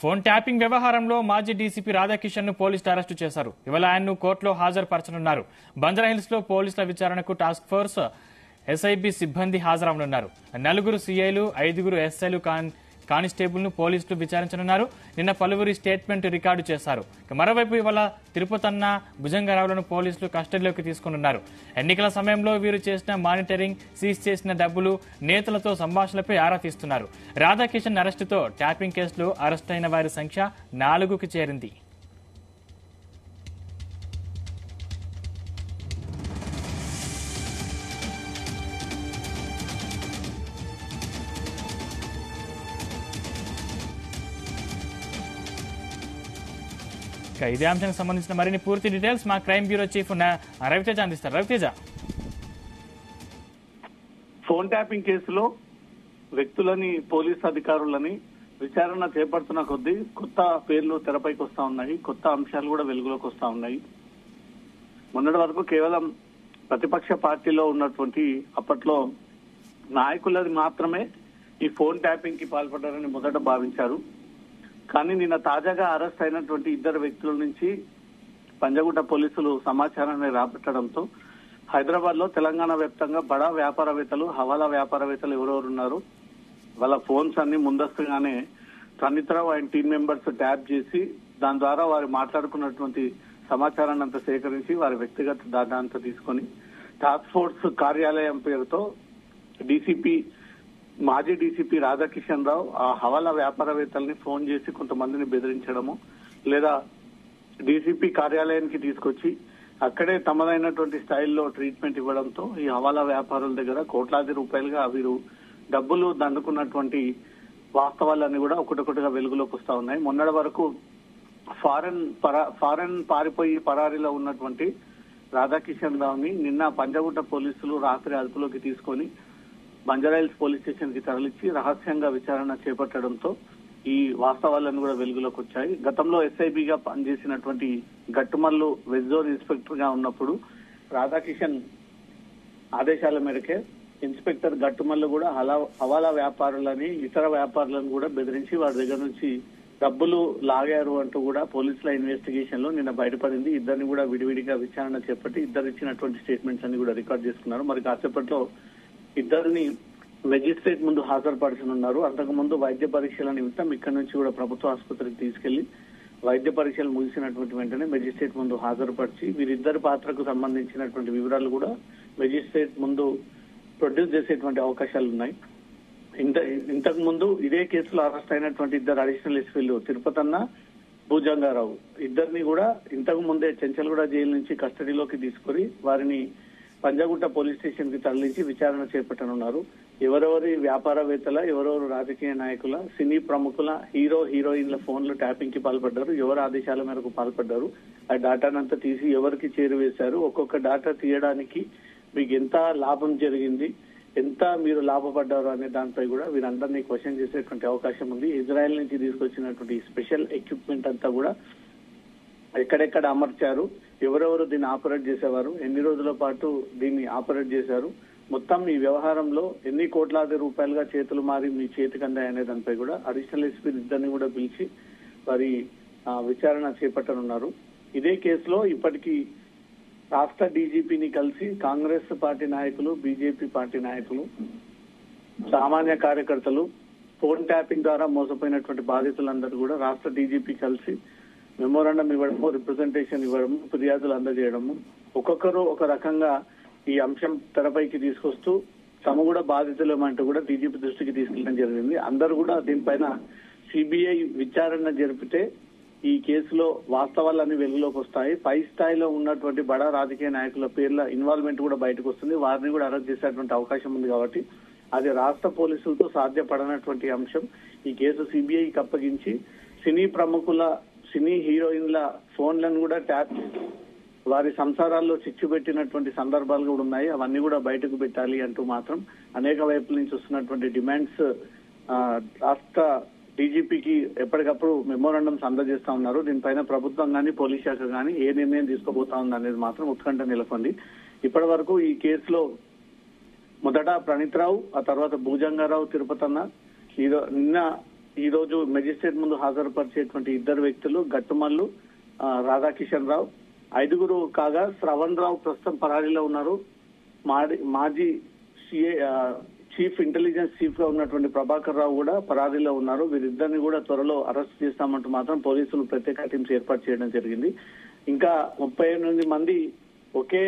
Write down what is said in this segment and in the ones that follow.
Phone tapping వ్యవహారంలో మాజీ DCP Radhakishan ను పోలీసులు అరెస్టు చేశారు. ఇవాళ ఆయన్ను కోర్టులో హాజరుపరచనున్నారు. బంజారాహిల్స్ లో పోలీసుల విచారణకు టాస్క్ ఫోర్స్ ఎస్ఐబి సిబ్బంది హాజరవనున్నారు. 4 సీఐలు 5 ఎస్ఐలు కానిస్టేబుల్ ను పోలీసులు విచారించనున్నారు. నిన్న పలువురి స్టేట్మెంట్ రికార్డు చేశారు. మరోవైపు ఇవాళ తిరుపతన్న భుజంగరావులను పోలీసులు కస్టడీలోకి తీసుకున్నారు. ఎన్నికల సమయంలో వీరు చేసిన మానిటరింగ్, సీజ్ చేసిన డబ్బులు, నేతలతో సంభాషణలపై ఆరా తీస్తున్నారు. రాధాకిషన్ అరెస్టుతో ట్యాపింగ్ కేసులో అరెస్ట్ అయిన వారి సంఖ్య 4కు చేరింది. ఇదే అంశానికి సంబంధించిన మరిన్ని పూర్తి డీటెయిల్స్ మా క్రైమ్ బ్యూరో చీఫ్ రవితేజ అందిస్తారు. రవితేజ, ఫోన్ ట్యాపింగ్ కేసులో వ్యక్తులని, పోలీసు అధికారులని విచారణ చేపడుతున్న కొద్దీ కొత్త పేర్లు తెరపైకి వస్తా ఉన్నాయి. కొత్త అంశాలు కూడా వెలుగులోకి వస్తా ఉన్నాయి. మొన్నటి వరకు కేవలం ప్రతిపక్ష పార్టీలో ఉన్నటువంటి అప్పట్లో నాయకులది మాత్రమే ఈ ఫోన్ ట్యాపింగ్ కి పాల్పడ్డారని మొదట భావించారు. కానీ నిన్న తాజాగా అరెస్ట్ అయినటువంటి 2 వ్యక్తుల నుంచి పంజగుట్ట పోలీసులు సమాచారాన్ని రాబట్టడంతో హైదరాబాద్ లో తెలంగాణ వ్యాప్తంగా బడా వ్యాపారవేత్తలు, హవాలా వ్యాపారవేత్తలు ఎవరెవరున్నారు, వాళ్ళ ఫోన్స్ అన్ని ముందస్తుగానే Praneeth Rao and team members tap చేసి దాని ద్వారా వారు మాట్లాడుకున్నటువంటి సమాచారాన్ని అంతా సేకరించి వారి వ్యక్తిగత డేటా అంతా తీసుకొని టాస్క్ ఫోర్స్ కార్యాలయం పేరుతో మాజీ డీసీపీ రాధాకిషన్ రావు ఆ హవాలా వ్యాపారవేత్తల్ని ఫోన్ చేసి కొంతమందిని బెదిరించడము, లేదా డీసీపీ కార్యాలయానికి తీసుకొచ్చి అక్కడే తమదైనటువంటి స్టైల్లో ట్రీట్మెంట్ ఇవ్వడంతో ఈ హవాలా వ్యాపారుల దగ్గర కోట్లాది రూపాయలుగా వీరు డబ్బులు దండుకున్నటువంటి వాస్తవాలన్నీ కూడా ఒకటొకటిగా వెలుగులోకి వస్తా ఉన్నాయి. మొన్నటి వరకు ఫారెన్ పారిపోయి పరారీలో ఉన్నటువంటి రాధాకిషన్ రావుని నిన్న పంజగుట్ట పోలీసులు రాత్రి అదుపులోకి తీసుకొని బంజారాహిల్స్ పోలీస్ స్టేషన్ కి తరలించి రహస్యంగా విచారణ చేపట్టడంతో ఈ వాస్తవాలన్నీ కూడా వెలుగులోకి వచ్చాయి. గతంలో ఎస్ఐబిగా పనిచేసినటువంటి గట్టుమల్లు వెస్ట్ జోన్ ఇన్స్పెక్టర్ గా ఉన్నప్పుడు రాధాకిషన్ ఆదేశాల మేరకే ఇన్స్పెక్టర్ గట్టుమల్లు కూడా హవాలా వ్యాపారులని, ఇతర వ్యాపారులను కూడా బెదిరించి వారి దగ్గర నుంచి డబ్బులు లాగారు అంటూ కూడా పోలీసుల ఇన్వెస్టిగేషన్ లో నిన్న బయటపడింది. ఇద్దరిని కూడా విడివిడిగా విచారణ చేపట్టి ఇద్దరు ఇచ్చినటువంటి స్టేట్మెంట్స్ అన్ని కూడా రికార్డ్ చేసుకున్నారు. మరి కాసేపట్లో ఇద్దరిని మెజిస్ట్రేట్ ముందు హాజరుపరచనున్నారు. అంతకుముందు వైద్య పరీక్షల నిమిత్తం ఇక్కడ నుంచి కూడా ప్రభుత్వ ఆసుపత్రికి తీసుకెళ్లి వైద్య పరీక్షలు ముగిసినటువంటి వెంటనే మెజిస్ట్రేట్ ముందు హాజరుపరిచి వీరిద్దరి పాత్రకు సంబంధించినటువంటి వివరాలు కూడా మెజిస్ట్రేట్ ముందు ప్రొడ్యూస్ చేసేటువంటి అవకాశాలు ఉన్నాయి. ఇంతకు ముందు ఇదే కేసులో అరెస్ట్ అయినటువంటి 2 అడిషనల్ ఎస్పీలు తిరుపతన్న, భుజంగారావు ఇద్దరిని కూడా ఇంతకు ముందే చెంచల్గూడ జైలు నుంచి కస్టడీలోకి తీసుకుని వారిని పంజగుట్ట పోలీస్ స్టేషన్ కి తరలించి విచారణ చేపట్టనున్నారు. ఎవరెవరి వ్యాపారవేత్తల, ఎవరెవరు రాజకీయ నాయకుల, సినీ ప్రముఖుల, హీరోయిన్ల ఫోన్లు ట్యాపింగ్ కి పాల్పడ్డారు, ఎవరు ఆదేశాల మేరకు పాల్పడ్డారు, ఆ డాటానంతా తీసి ఎవరికి చేరువేశారు, ఒక్కొక్క డాటా తీయడానికి మీకు ఎంత లాభం జరిగింది, ఎంత మీరు లాభపడ్డారు అనే దానిపై కూడా వీరందరినీ క్వశ్చన్ చేసేటువంటి అవకాశం ఉంది. ఇజ్రాయెల్ నుంచి తీసుకొచ్చినటువంటి స్పెషల్ ఎక్విప్మెంట్ అంతా కూడా ఎక్కడెక్కడ అమర్చారు, ఎవరెవరు దీన్ని ఆపరేట్ చేసేవారు, ఎన్ని రోజుల పాటు దీన్ని ఆపరేట్ చేశారు, మొత్తం ఈ వ్యవహారంలో ఎన్ని కోట్లాది రూపాయలుగా చేతులు మారి మీ చేతికి అందాయనే దానిపై కూడా అడిషనల్ ఎస్పీ ఇద్దరిని కూడా పిలిచి వారి విచారణ చేపట్టనున్నారు. ఇదే కేసులో ఇప్పటికీ రాష్ట్ర డీజీపీని కలిసి కాంగ్రెస్ పార్టీ నాయకులు, బీజేపీ పార్టీ నాయకులు, సామాన్య కార్యకర్తలు, ఫోన్ ట్యాపింగ్ ద్వారా మోసపోయినటువంటి బాధితులందరూ కూడా రాష్ట్ర డీజీపీ కలిసి మెమోరాండం ఇవ్వడము, రిప్రజెంటేషన్ ఇవ్వడము, ఫిర్యాదులు అందజేయడము, ఒక్కొక్కరు ఒక రకంగా ఈ అంశం తెరపైకి తీసుకొస్తూ తమ కూడా బాధితులమంటూ కూడా డీజీపీ దృష్టికి తీసుకెళ్లడం జరిగింది. అందరూ కూడా దీనిపైన సిబిఐ విచారణ జరిపితే ఈ కేసులో వాస్తవాలన్నీ వెలుగులోకి వస్తాయి. పై స్థాయిలో ఉన్నటువంటి బడా రాజకీయ నాయకుల పేర్ల ఇన్వాల్వ్మెంట్ కూడా బయటకు వస్తుంది. వారిని కూడా అరెస్ట్ చేసేటువంటి అవకాశం ఉంది. కాబట్టి అది రాష్ట్ర పోలీసులతో సాధ్యపడనటువంటి అంశం. ఈ కేసు సిబిఐకి అప్పగించి సినీ ప్రముఖుల, సినీ హీరోయిన్ల ఫోన్లను కూడా ట్యాప్ చేసి వారి సంసారాల్లో చిచ్చు పెట్టినటువంటి సందర్భాలు కూడా ఉన్నాయి. అవన్నీ కూడా బయటకు పెట్టాలి అంటూ మాత్రం అనేక వైపుల నుంచి వస్తున్నటువంటి డిమాండ్స్ రాష్ట్ర డీజీపీకి ఎప్పటికప్పుడు మెమోరాండమ్స్ అందజేస్తా ఉన్నారు. దీనిపైన ప్రభుత్వం కానీ పోలీస్ శాఖ కానీ ఏ నిర్ణయం తీసుకోబోతా ఉంది అనేది మాత్రం ఉత్కంఠ నెలకొంది. ఇప్పటి వరకు ఈ కేసులో మొదట ప్రణీత్రావు, ఆ తర్వాత భుజంగారావు, తిరుపతన్న, నిన్న ఈ రోజు మెజిస్ట్రేట్ ముందు హాజరుపరిచేటువంటి ఇద్దరు వ్యక్తులు గట్టుమల్లు రాధాకిషన్ రావు, 5 కాగా శ్రవణ్ రావు ప్రస్తుతం పరారీలో ఉన్నారు. మాజీ చీఫ్ ఇంటెలిజెన్స్ చీఫ్ గా ఉన్నటువంటి ప్రభాకర్ రావు కూడా పరారీలో ఉన్నారు. వీరిద్దరిని కూడా త్వరలో అరెస్ట్ చేస్తామంటూ మాత్రం పోలీసులు ప్రత్యేక టీమ్స్ ఏర్పాటు చేయడం జరిగింది. ఇంకా 38 మంది ఒకే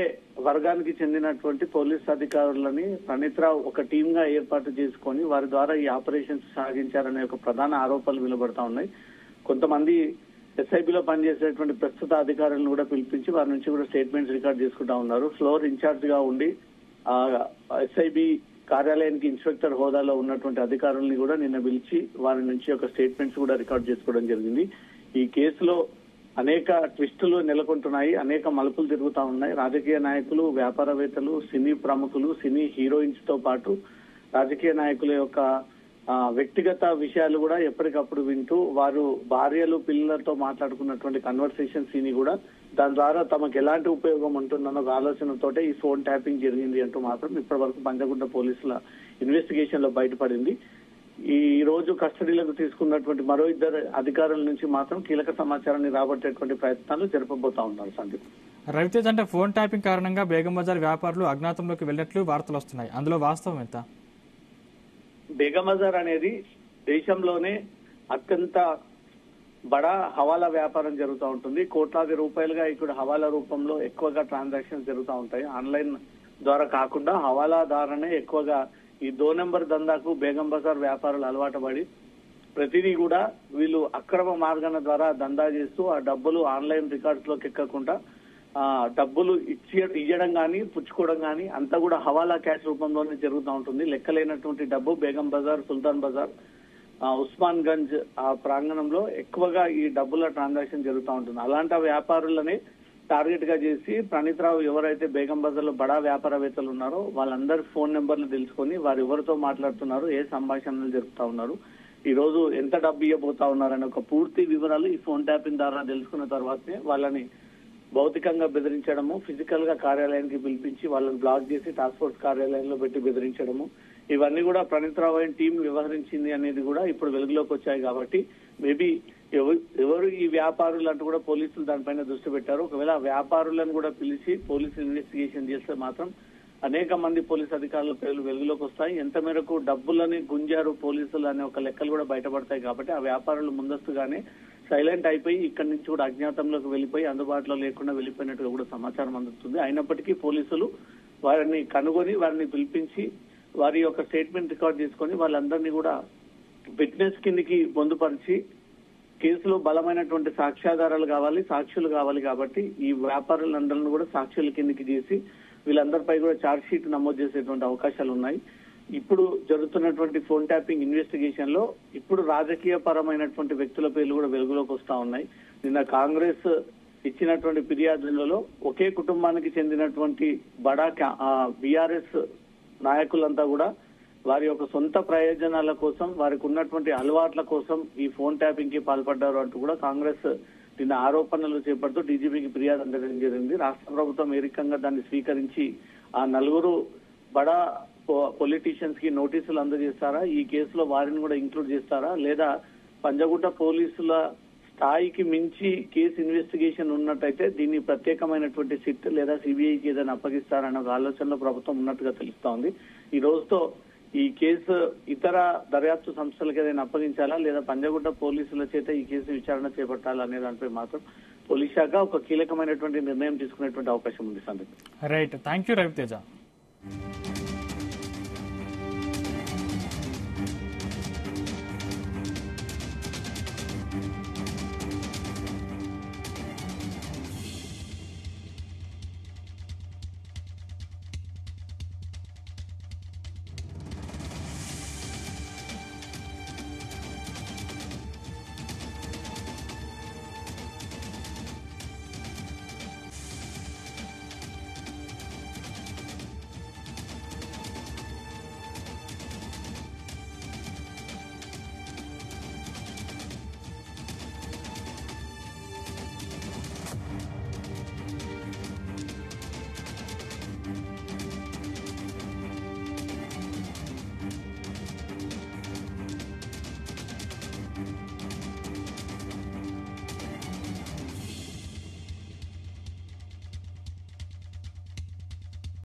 వర్గానికి చెందినటువంటి పోలీస్ అధికారులని ప్రణీత్ రావు ఒక టీమ్ గా ఏర్పాటు చేసుకొని వారి ద్వారా ఈ ఆపరేషన్స్ సాగించారనే ఒక ప్రధాన ఆరోపణలు వినబడతా ఉన్నాయి. కొంతమంది ఎస్ఐబిలో పనిచేసేటువంటి ప్రస్తుత అధికారులను కూడా పిలిపించి వారి నుంచి కూడా స్టేట్మెంట్స్ రికార్డ్ చేసుకుంటా ఉన్నారు. ఫ్లోర్ ఇన్ఛార్జ్ గా ఉండి ఎస్ఐబి కార్యాలయానికి ఇన్స్పెక్టర్ హోదాలో ఉన్నటువంటి అధికారుల్ని కూడా నిన్న పిలిచి వారి నుంచి ఒక స్టేట్మెంట్స్ కూడా రికార్డ్ చేసుకోవడం జరిగింది. ఈ కేసులో అనేక ట్విస్టులు నెలకొంటున్నాయి, అనేక మలుపులు తిరుగుతా ఉన్నాయి. రాజకీయ నాయకులు, వ్యాపారవేత్తలు, సినీ ప్రముఖులు, సినీ హీరోయిన్స్ తో పాటు రాజకీయ నాయకుల యొక్క వ్యక్తిగత విషయాలు కూడా ఎప్పటికప్పుడు వింటూ వారు భార్యలు పిల్లలతో మాట్లాడుకున్నటువంటి కన్వర్సేషన్స్ ని కూడా దాని ద్వారా తమకు ఎలాంటి ఉపయోగం ఉంటుందన్న ఒక ఆలోచనతోటే ఈ ఫోన్ ట్యాపింగ్ జరిగింది అంటూ మాత్రం ఇప్పటి వరకు పంజగుట్ట పోలీసుల ఇన్వెస్టిగేషన్ లో బయటపడింది. ఈ రోజు కస్టడీలోకి తీసుకున్నటువంటి మరో 2 అధికారుల నుంచి మాత్రం కీలక సమాచారాన్ని రాబట్టేటువంటి ప్రయత్నాలు జరపబోతా ఉన్నారు. సందీప్, రవితేజ్ అంటే ఫోన్ ట్యాపింగ్ కారణంగా బేగం బజార్ వ్యాపారులు అజ్ఞాతంలోకి వెళ్ళినట్లు వార్తలు వస్తున్నాయి. అందులో వాస్తవం ఎంత? బేగం బజార్ అనేది దేశంలోనే అత్యంత బడా హవాలా వ్యాపారం జరుగుతూ ఉంటుంది. కోట్లాది రూపాయలుగా ఇక్కడ హవాలా రూపంలో ఎక్కువగా ట్రాన్సాక్షన్స్ జరుగుతూ ఉంటాయి. ఆన్లైన్ ద్వారా కాకుండా హవాలా ద్వారానే ఎక్కువగా ఈ 2 నెంబర్ దందాకు బేగం బజార్ వ్యాపారులు అలవాటు పడి ప్రతిదీ కూడా వీళ్ళు అక్రమ మార్గాల ద్వారా దందా చేస్తూ ఆ డబ్బులు ఆన్లైన్ రికార్డ్స్ లోకి ఎక్కకుండా డబ్బులు ఇవ్వడం కానీ పుచ్చుకోవడం కానీ అంతా కూడా హవాలా క్యాష్ రూపంలోనే జరుగుతూ ఉంటుంది. లెక్కలేనటువంటి డబ్బు బేగం బజార్, సుల్తాన్ బజార్, ఉస్మాన్ గంజ్ ఆ ప్రాంగణంలో ఎక్కువగా ఈ డబ్బుల ట్రాన్సాక్షన్ జరుగుతూ ఉంటుంది. అలాంటి వ్యాపారులనే టార్గెట్ గా చేసి ప్రణీత్ రావు ఎవరైతే బేగం బజార్ లో బడా వ్యాపారవేత్తలు ఉన్నారో వాళ్ళందరి ఫోన్ నెంబర్లు తెలుసుకొని వారు ఎవరితో మాట్లాడుతున్నారు, ఏ సంభాషణలు జరుపుతా ఉన్నారు, ఈ రోజు ఎంత డబ్బు ఇవ్వబోతా ఉన్నారనే ఒక పూర్తి వివరాలు ఈ ఫోన్ ట్యాపింగ్ ద్వారా తెలుసుకున్న తర్వాతనే వాళ్ళని భౌతికంగా బెదిరించడము, ఫిజికల్ గా కార్యాలయానికి పిలిపించి వాళ్ళని బ్లాక్ చేసి టాస్క్ ఫోర్స్ కార్యాలయంలో పెట్టి బెదిరించడము, ఇవన్నీ కూడా ప్రణీత్ రావు అయిన టీం వ్యవహరించింది అనేది కూడా ఇప్పుడు వెలుగులోకి వచ్చాయి. కాబట్టి మేబీ ఎవరు ఈ వ్యాపారులు అంటూ కూడా పోలీసులు దానిపైన దృష్టి పెట్టారు. ఒకవేళ వ్యాపారులను కూడా పిలిచి పోలీసులు ఇన్వెస్టిగేషన్ చేస్తే మాత్రం అనేక మంది పోలీసు అధికారుల పేర్లు వెలుగులోకి వస్తాయి. ఎంత మేరకు డబ్బులని గుంజారు పోలీసులు అనే ఒక లెక్కలు కూడా బయటపడతాయి. కాబట్టి ఆ వ్యాపారులు ముందస్తుగానే సైలెంట్ అయిపోయి ఇక్కడి నుంచి కూడా అజ్ఞాతంలోకి వెళ్లిపోయి అందుబాటులో లేకుండా వెళ్లిపోయినట్టుగా కూడా సమాచారం అందుతుంది. అయినప్పటికీ పోలీసులు వారిని కనుగొని వారిని పిలిపించి వారి యొక్క స్టేట్మెంట్ రికార్డ్ చేసుకొని వాళ్ళందరినీ కూడా విట్నెస్ కిందికి పొందుపరిచి కేసులో బలమైనటువంటి సాక్ష్యాధారాలు కావాలి, సాక్షులు కావాలి. కాబట్టి ఈ వ్యాపారులందరినీ కూడా సాక్షుల కిందికి చేసి వీళ్ళందరిపై కూడా ఛార్జ్ షీట్ నమోదు చేసేటువంటి అవకాశాలు ఉన్నాయి. ఇప్పుడు జరుగుతున్నటువంటి ఫోన్ ట్యాపింగ్ ఇన్వెస్టిగేషన్ లో ఇప్పుడు రాజకీయ పరమైనటువంటి వ్యక్తుల పేర్లు కూడా వెలుగులోకి వస్తా ఉన్నాయి. నిన్న కాంగ్రెస్ ఇచ్చినటువంటి ఫిర్యాదులలో ఒకే కుటుంబానికి చెందినటువంటి బడా బీఆర్ఎస్ నాయకులంతా కూడా వారి యొక్క సొంత ప్రయోజనాల కోసం, వారికి ఉన్నటువంటి అలవాట్ల కోసం ఈ ఫోన్ ట్యాపింగ్ కి పాల్పడ్డారు అంటూ కూడా కాంగ్రెస్ నిన్న ఆరోపణలు చేపడుతూ డీజీపీకి ఫిర్యాదు అందడం జరిగింది. రాష్ట్ర ప్రభుత్వం ఏరికంగా దాన్ని స్వీకరించి ఆ 4 బడా పొలిటీషియన్స్ కి నోటీసులు అందజేస్తారా, ఈ కేసులో వారిని కూడా ఇంక్లూడ్ చేస్తారా, లేదా పంజగుట్ట పోలీసుల స్థాయికి మించి కేసు ఇన్వెస్టిగేషన్ ఉన్నట్టయితే దీన్ని ప్రత్యేకమైనటువంటి సిట్ లేదా సిబిఐకి ఏదైనా అప్పగిస్తారన్న ఒక ఆలోచనలో ప్రభుత్వం ఉన్నట్టుగా తెలుస్తా ఉంది. ఈ రోజుతో ఈ కేసు ఇతర దర్యాప్తు సంస్థలకు ఏదైనా అప్పగించాలా లేదా పంజగుట్ట పోలీసుల చేత ఈ కేసు విచారణ చేపట్టాలా అనే దానిపై మాత్రం పోలీస్ శాఖ ఒక కీలకమైనటువంటి నిర్ణయం తీసుకునేటువంటి అవకాశం ఉంది. Sandeep, right, thank you Raviteja.